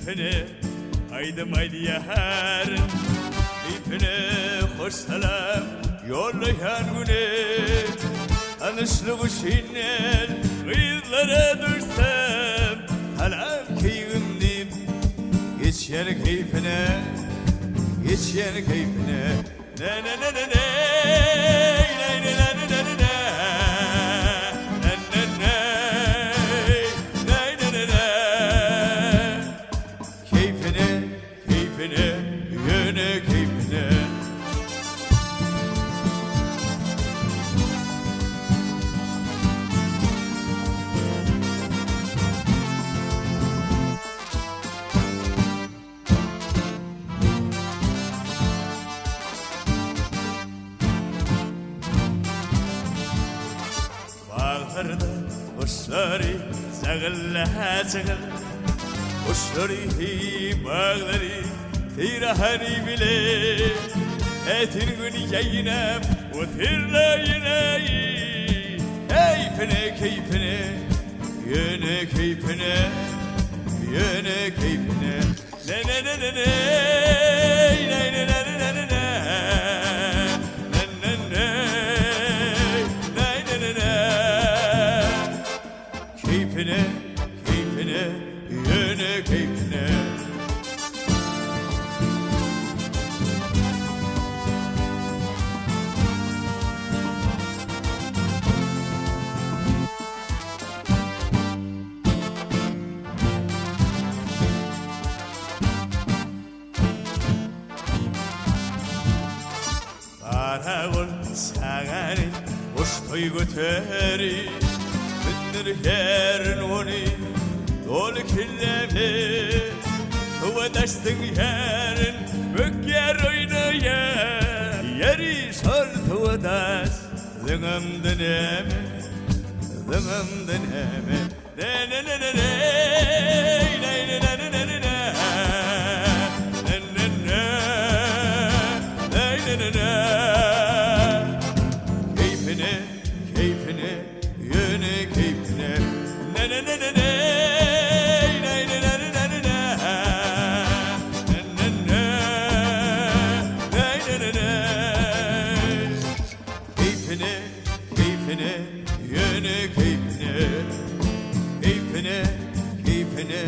keyfine haydi haydi yarın keyfine hoş selam yollayan güne anışlı bu şinel kıyılara düşsem halam keyfimdim geçer keyfine geçer keyfine ne ne ne ne ne ne ne ne ne ne ne Bağlarda kuşları sağılla sağıl kuşları bağları tirahani bile etin gün yayınım o tirlayına keyfine keyfine yöne keyfine yöne keyfine ne ne ne ne ne ne ne ne ne ne keyfine, keyfine, yöne keyfine Paragol sağarı, boş toy göteri yerin onu dolu kirlemi Kuvadaştın yerin bök yer oynayar Yeri sol kuvadaş zıngımdın emi zıngımdın emi Ne ne ne ne ne ne ne ne ne ne ne Keyfine, keyfine, yöne keyfine ne ne ne ne ne ne ne ne ne ne ne ne keyfine, keyfine, yöne keyfine keyfine, keyfine